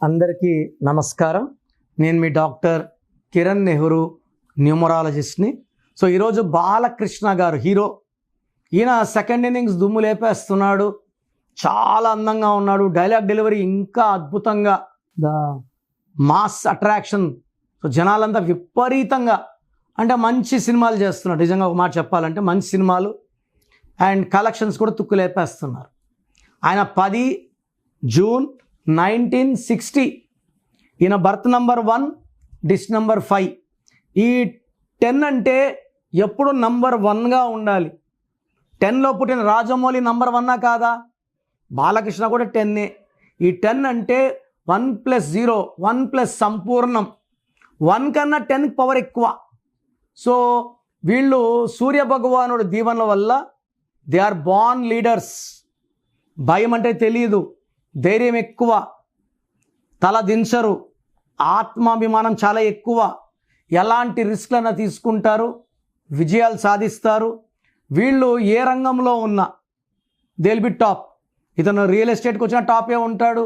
అందరికీ నమస్కారం. నేను మీ డాక్టర్ కిరణ్ నెహ్రూ, న్యూమరాలజిస్ట్ని. సో ఈరోజు బాలకృష్ణ గారు హీరో. ఈయన సెకండ్ ఇన్నింగ్స్ దుమ్ము లేపేస్తున్నాడు, చాలా అందంగా ఉన్నాడు. డైలాగ్ డెలివరీ ఇంకా అద్భుతంగా, ద మాస్ అట్రాక్షన్. సో జనాలంతా విపరీతంగా అంటే మంచి సినిమాలు చేస్తున్నాడు. నిజంగా ఒక మాట చెప్పాలంటే మంచి సినిమాలు అండ్ కలెక్షన్స్ కూడా తుక్కు లేపేస్తున్నారు. ఆయన 10 జూన్ 1960. ఈయన బర్త్ నంబర్ 1, డిస్ నంబర్ 5. ఈ 10 అంటే ఎప్పుడు నంబర్ 1గా ఉండాలి. 10లో పుట్టిన రాజమౌళి నంబర్ 1 కాదా? బాలకృష్ణ కూడా 10. ఈ 10 అంటే 1 + 0, 1 + సంపూర్ణం. 1 కన్నా 10కి పవర్ ఎక్కువ. సో వీళ్ళు సూర్య భగవానుడు దీవెనల వల్ల దే ఆర్ బార్న్ లీడర్స్. భయం అంటే తెలియదు, ధైర్యం ఎక్కువ, తల దించరు, ఆత్మాభిమానం చాలా ఎక్కువ. ఎలాంటి రిస్క్లైనా తీసుకుంటారు, విజయాలు సాధిస్తారు. వీళ్ళు ఏ రంగంలో ఉన్నా దే విల్ బి టాప్. ఇతను రియల్ ఎస్టేట్కి వచ్చిన టాపే ఉంటాడు,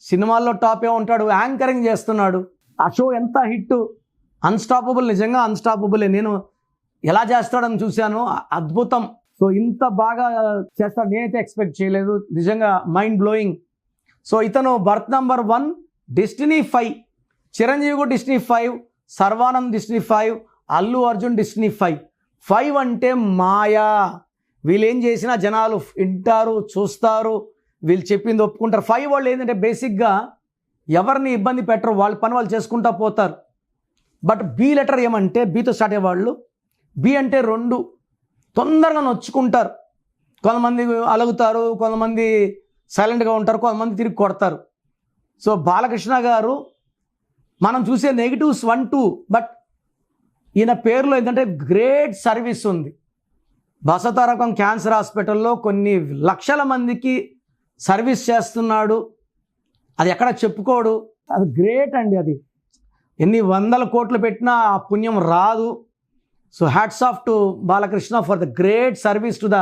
సినిమాల్లో టాపే ఉంటాడు, యాంకరింగ్ చేస్తున్నాడు. ఆ షో ఎంత హిట్, అన్స్టాపబుల్. నిజంగా అన్స్టాపబులే. నేను ఎలా చేస్తాడని చూశాను, అద్భుతం. సో ఇంత బాగా చేస్తాడు నేనైతే ఎక్స్పెక్ట్ చేయలేదు. నిజంగా మైండ్ బ్లోయింగ్. సో ఇతను బర్త్ నంబర్ 1, డెస్టినీ 5. చిరంజీవి కూడా destiny 5, Sharwanand destiny 5, Allu Arjun destiny 5. 5 అంటే మాయా. వీళ్ళు ఏం చేసినా జనాలు వింటారు, చూస్తారు, వీళ్ళు చెప్పింది ఒప్పుకుంటారు. 5 వాళ్ళు ఏంటంటే బేసిక్గా ఎవరిని ఇబ్బంది పెట్టరు, వాళ్ళ పని వాళ్ళు చేసుకుంటా పోతారు. బట్ బి లెటర్ ఏమంటే, బీతో స్టార్ట్ అయ్యేవాళ్ళు, బి అంటే 2, తొందరగా నొచ్చుకుంటారు. కొంతమంది అలుగుతారు, కొంతమంది సైలెంట్గా ఉంటారు, కొంతమంది తిరిగి కొడతారు. సో బాలకృష్ణ గారు మనం చూసే నెగిటివ్స్ 1, 2, బట్ ఈయన పేరులో ఏంటంటే గ్రేట్ సర్వీస్ ఉంది. బసవతారకం క్యాన్సర్ హాస్పిటల్లో కొన్ని లక్షల మందికి సర్వీస్ చేస్తున్నాడు. అది ఎక్కడ చెప్పుకోడు. అది గ్రేట్ అండి. అది ఎన్ని 100 కోట్లు పెట్టినా ఆ పుణ్యం రాదు. So hats off to Balakrishna for the great service to the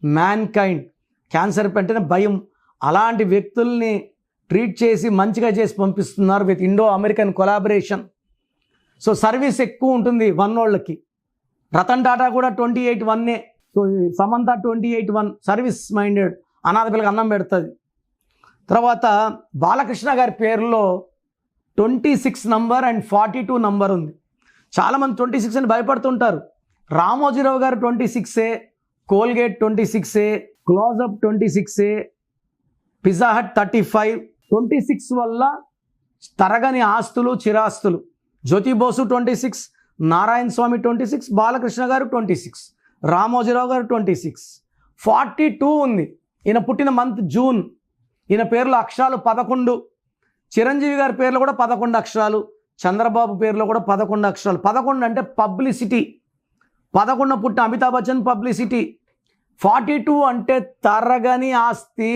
man kind. Cancer అంటేనే భయం, అలాంటి వ్యక్తుల్ని ట్రీట్ చేసి మంచిగా చేసి పంపిస్తున్నారు with Indo American collaboration. So service ఎక్కువ ఉంటుంది 1 వాళ్ళకి. రతన్ టాటా కూడా 28-1. సో సమంత 28-1. సర్వీస్ మైండెడ్, అనాథ పిల్లకి అన్నం పెడుతుంది. తర్వాత బాలకృష్ణ గారి పేరులో 26 నంబర్ అండ్ 42 నంబర్ ఉంది. చాలామంది 26 అని భయపడుతుంటారు. రామోజీరావు గారు 26, కోల్గేట్ 26, క్లోజప్ 26, పిజ్జా హట్ 35. 26 వల్ల తరగని ఆస్తులు, చిరాస్తులు. జ్యోతిబోసు 26, నారాయణ స్వామి 26, బాలకృష్ణ గారు 26, రామోజీరావు గారు 26. 42 ఉంది. ఈయన పుట్టిన మంత్ జూన్. ఈయన పేర్లో అక్షరాలు 11. చిరంజీవి గారి పేర్లో కూడా 11 అక్షరాలు, చంద్రబాబు పేరులో కూడా 11 అక్షరాలు. 11 అంటే పబ్లిసిటీ. 11 పుట్టిన అమితాబ్ బచ్చన్ పబ్లిసిటీ. 42 అంటే తరగని ఆస్తి.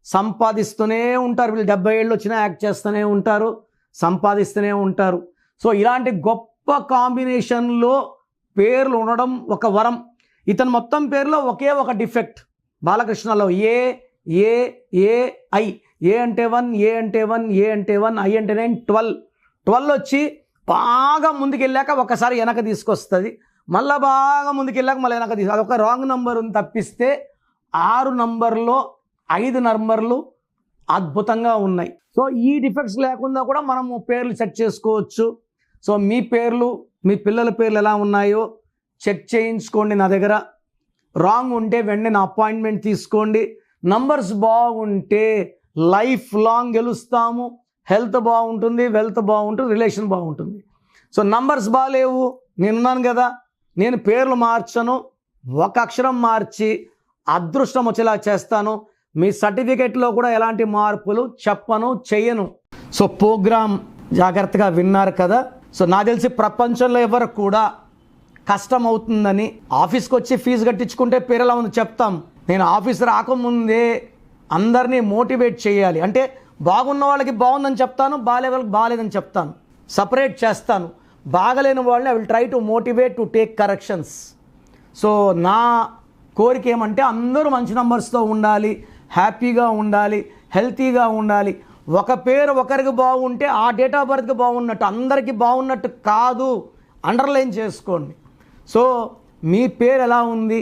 సంపాదిస్తూనే ఉంటారు వీళ్ళు. 70 ఏళ్ళు వచ్చినా యాక్ట్ చేస్తూనే ఉంటారు, సంపాదిస్తూనే ఉంటారు. సో ఇలాంటి గొప్ప కాంబినేషన్లో పేర్లు ఉండడం ఒక వరం. ఇతను మొత్తం పేరులో ఒకే ఒక defect బాలకృష్ణలో, A A A I. ఏ అంటే 1, ఏ అంటే 1, ఏ అంటే 1, ఐ అంటే 9, 12 వచ్చి బాగా ముందుకెళ్ళాక ఒకసారి వెనక తీసుకొస్తుంది, మళ్ళీ బాగా ముందుకెళ్ళాక మళ్ళీ వెనక అదొక రాంగ్ నంబర్ ఉంది. తప్పిస్తే 6 నంబర్లో 5 నంబర్లు అద్భుతంగా ఉన్నాయి. సో ఈ డిఫెక్ట్స్ లేకుండా కూడా మనము పేర్లు సెట్ చేసుకోవచ్చు. సో మీ పేర్లు, మీ పిల్లల పేర్లు ఎలా ఉన్నాయో చెక్ చేయించుకోండి నా దగ్గర. రాంగ్ ఉంటే వెంటనే నా అపాయింట్మెంట్ తీసుకోండి. నంబర్స్ బాగుంటే లైఫ్ లాంగ్ గెలుస్తాము. హెల్త్ బాగుంటుంది, వెల్త్ బాగుంటుంది, రిలేషన్ బాగుంటుంది. సో నంబర్స్ బాగాలేవు, నేనున్నాను కదా, నేను పేర్లు మార్చను, ఒక అక్షరం మార్చి అదృష్టం వచ్చేలా చేస్తాను. మీ సర్టిఫికెట్లో కూడా ఎలాంటి మార్పులు చెప్పను, చెయ్యను. సో ప్రోగ్రామ్ జాగ్రత్తగా విన్నారు కదా. సో నాకు తెలిసి ప్రపంచంలో ఎవరు కూడా కష్టం అవుతుందని ఆఫీస్కి వచ్చి ఫీజు కట్టించుకుంటే పేరు ఎలా ఉంది చెప్తాం. నేను ఆఫీస్ రాకముందే అందరినీ మోటివేట్ చేయాలి. అంటే బాగున్న వాళ్ళకి బాగుందని చెప్తాను, బాగాలే వాళ్ళకి బాగాలేదని చెప్తాను, సపరేట్ చేస్తాను. బాగలేని వాళ్ళని I will try to motivate to take corrections. So నా కోరిక ఏమంటే అందరూ మంచి నంబర్స్తో ఉండాలి, హ్యాపీగా ఉండాలి, హెల్తీగా ఉండాలి. ఒక పేరు ఒకరికి బాగుంటే ఆ డేట్ ఆఫ్ బర్త్కి బాగున్నట్టు, అందరికీ బాగున్నట్టు కాదు. అండర్లైన్ చేసుకోండి. సో మీ పేరు ఎలా ఉంది,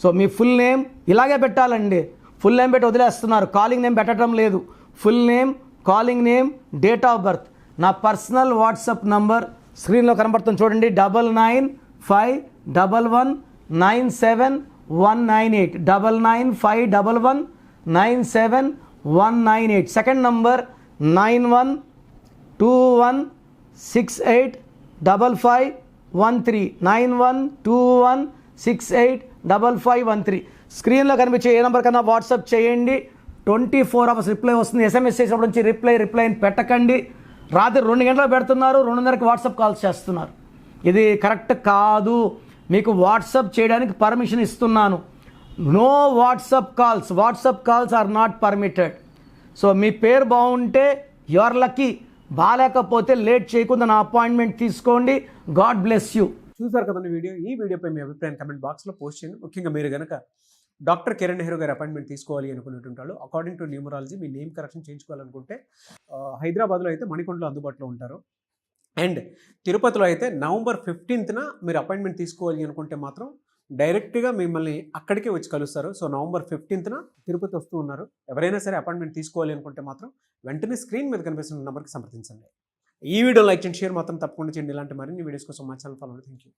సో మీ ఫుల్ నేమ్ ఇలాగే పెట్టాలండి. ఫుల్ నేమ్ పెట్టి వదిలేస్తున్నారు, కాలింగ్ నేమ్ పెట్టడం లేదు. Full name, calling name, date of birth. నా పర్సనల్ వాట్సాప్ నంబర్ స్క్రీన్లో కనబడుతుంది చూడండి, 9951197198, 9951197198. Second number 9121685513, 9121685513. స్క్రీన్లో కనిపించే ఏ నెంబర్ కన్నా వాట్సాప్ చేయండి. 24 hours రిప్లై వస్తుంది. ఎస్ఎంఎస్ చేసినప్పటి నుంచి రిప్లై పెట్టకండి. రాత్రి 2 గంటలకు పెడుతున్నారు, 2:30కి వాట్సాప్ కాల్స్ చేస్తున్నారు. ఇది కరెక్ట్ కాదు. మీకు వాట్సాప్ చేయడానికి పర్మిషన్ ఇస్తున్నాను. No WhatsApp calls are not permitted. So మీ పేరు బాగుంటే యు ఆర్ లక్కీ, బాగాలేకపోతే లేట్ చేయకుండా నా అపాయింట్మెంట్ తీసుకోండి. God bless you. చూసారు కదండి వీడియో. ఈ వీడియోపై మీ అభిప్రాయం కమెంట్ బాక్స్లో పోస్ట్ చేయండి. ముఖ్యంగా మీరు కనుక డాక్టర్ కిరణ్ నెహ్రూ గారి అపాయింట్మెంట్ తీసుకోవాలి అనుకున్నట్టుంటారు, అకార్డింగ్ టు న్యూమరాలజీ మీ నేమ్ కరెక్షన్ చేయించుకోవాలనుకుంటే హైదరాబాద్లో అయితే మణికొండలో అందుబాటులో ఉంటారు. అండ్ తిరుపతిలో అయితే November 15th మీరు అపాయింట్మెంట్ తీసుకోవాలి అనుకుంటే మాత్రం డైరెక్ట్గా మిమ్మల్ని అక్కడికే వచ్చి కలుస్తారు. సో November 15th తిరుపతి వస్తూ ఉన్నారు. ఎవరైనా సరే అపాయింట్మెంట్ తీసుకోవాలి అనుకుంటే మాత్రం వెంటనే స్క్రీన్ మీద కనిపిస్తున్న నెంబర్కి సంప్రదించండి. ఈ వీడియో లైక్ చేయండి, షేర్ మాత్రం తప్పకుండా చేయండి. ఇలాంటి మరిన్ని వీడియోస్ కోసం మా ఛానల్ ఫాలో అవ్వండి. Thank you.